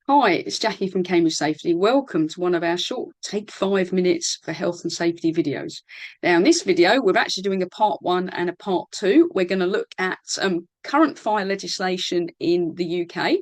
Hi, it's Jackie from Cambridge Safety. Welcome to one of our short Take 5 minutes for health and safety videos. Now, in this video, we're actually doing a part one and a part two. We're going to look at current fire legislation in the UK.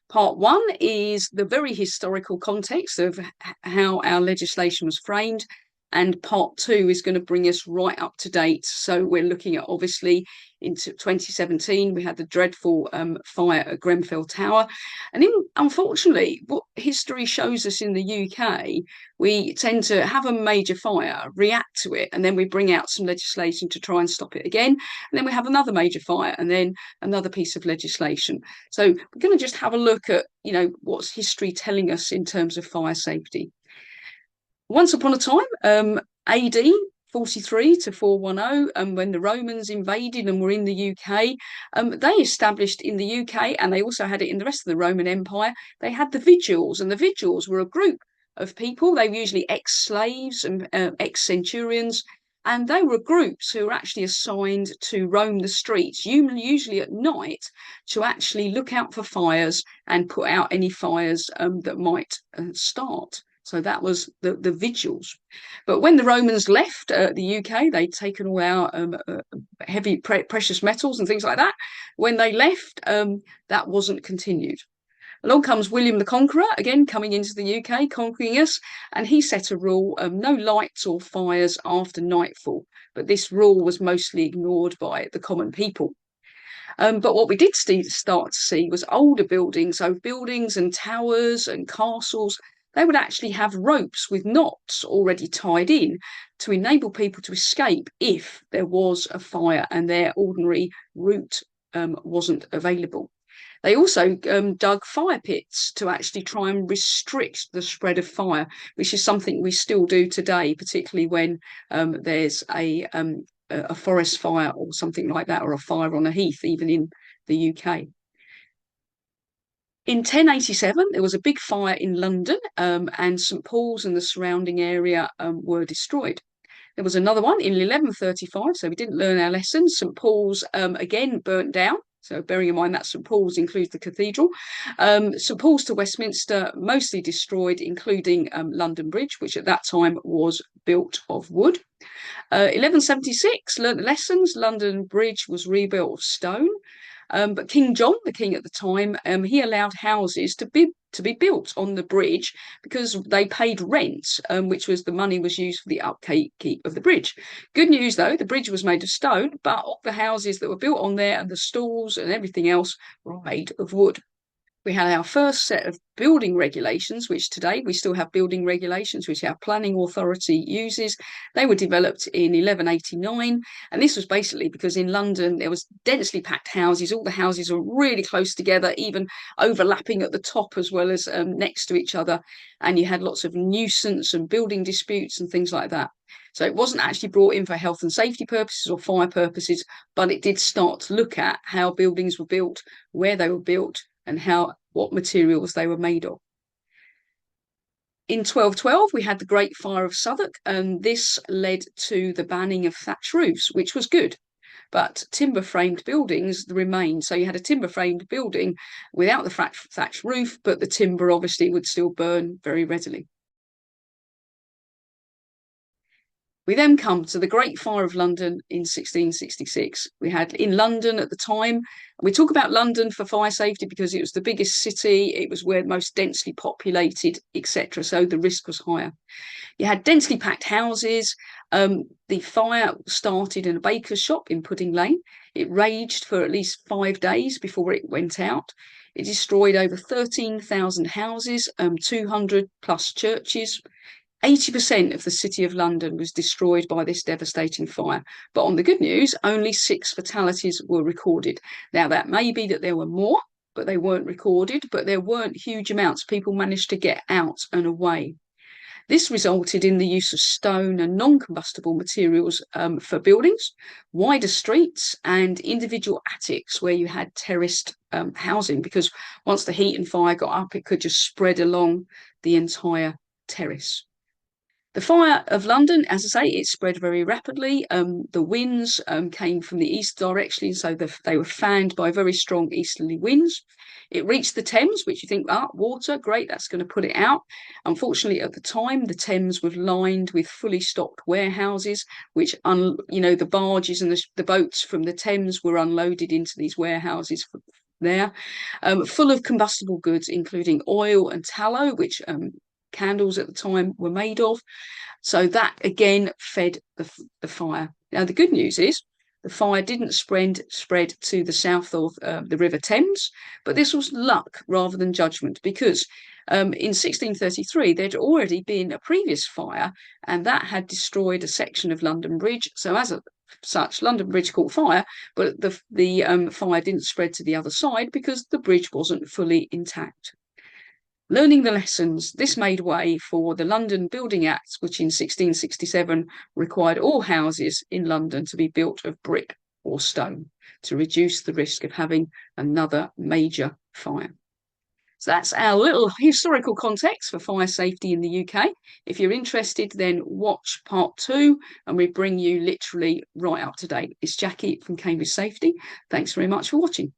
Part one is the very historical context of how our legislation was framed. And part two is going to bring us right up to date. So we're looking at, obviously, into 2017, we had the dreadful fire at Grenfell Tower. And unfortunately, what history shows us in the UK, we tend to have a major fire, react to it, and then we bring out some legislation to try and stop it again. And then we have another major fire and then another piece of legislation. So we're going to just have a look at, what's history telling us in terms of fire safety. Once upon a time, AD 43 to 410, when the Romans invaded and were in the UK, they established in the UK, and they also had it in the rest of the Roman Empire, they had the Vigiles, and the Vigiles were a group of people. They were usually ex-slaves and ex-centurions, and they were groups who were actually assigned to roam the streets, usually at night, to actually look out for fires and put out any fires that might start. So that was the Vigiles. But when the Romans left the UK, they'd taken all our heavy precious metals and things like that. When they left, that wasn't continued. Along comes William the Conqueror, again coming into the UK, conquering us, and he set a rule: no lights or fires after nightfall. But this rule was mostly ignored by the common people. But what we did start to see was older buildings, so buildings and towers and castles. They would actually have ropes with knots already tied in to enable people to escape if there was a fire and their ordinary route wasn't available. They also dug fire pits to actually try and restrict the spread of fire, which is something we still do today, particularly when there's a forest fire or something like that, or a fire on a heath, even in the UK. In 1087, there was a big fire in London, and St Paul's and the surrounding area were destroyed. There was another one in 1135, so we didn't learn our lessons. St Paul's again burnt down. So bearing in mind that St Paul's includes the cathedral. St Paul's to Westminster mostly destroyed, including London Bridge, which at that time was built of wood. 1176, learnt the lessons. London Bridge was rebuilt of stone. But King John, the king at the time, he allowed houses to be built on the bridge because they paid rent, which was the money was used for the upkeep of the bridge. Good news though, the bridge was made of stone, but all the houses that were built on there and the stalls and everything else were made of wood. We had our first set of building regulations, which today we still have building regulations, which our planning authority uses. They were developed in 1189. And this was basically because in London, there was densely packed houses. All the houses were really close together, even overlapping at the top as well as next to each other. And you had lots of nuisance and building disputes and things like that. So it wasn't actually brought in for health and safety purposes or fire purposes, but it did start to look at how buildings were built, where they were built, and what materials they were made of. In 1212, we had the Great Fire of Southwark, and this led to the banning of thatch roofs, which was good. But timber framed buildings remained. So you had a timber framed building without the thatch roof, but the timber obviously would still burn very readily. We then come to the Great Fire of London in 1666. We had in London at the time, we talk about London for fire safety because it was the biggest city, it was where most densely populated, etc. So the risk was higher. You had densely packed houses. The fire started in a baker's shop in Pudding Lane. It raged for at least 5 days before it went out. It destroyed over 13,000 houses, 200 plus churches. 80% of the city of London was destroyed by this devastating fire. But on the good news, only 6 fatalities were recorded. Now, that may be that there were more, but they weren't recorded, but there weren't huge amounts. People managed to get out and away. This resulted in the use of stone and non-combustible materials for buildings, wider streets, and individual attics where you had terraced housing, because once the heat and fire got up, it could just spread along the entire terrace. The fire of London, as I say, it spread very rapidly. The winds came from the east direction, so they were fanned by very strong easterly winds. It reached the Thames, which you think, water, great, that's going to put it out. Unfortunately, at the time, the Thames was lined with fully stocked warehouses, which, the barges and the boats from the Thames were unloaded into these warehouses there, full of combustible goods, including oil and tallow, which candles at the time were made of. So that again fed the fire. Now, the good news is the fire didn't spread to the south of the River Thames, but this was luck rather than judgment, because in 1633 there'd already been a previous fire, and that had destroyed a section of London Bridge. So as such, London Bridge caught fire, but the fire didn't spread to the other side because the bridge wasn't fully intact. Learning the lessons, this made way for the London Building Act, which in 1667 required all houses in London to be built of brick or stone to reduce the risk of having another major fire. So that's our little historical context for fire safety in the UK. If you're interested, then watch part 2 and we bring you literally right up to date. It's Jackie from Cambridge Safety. Thanks very much for watching.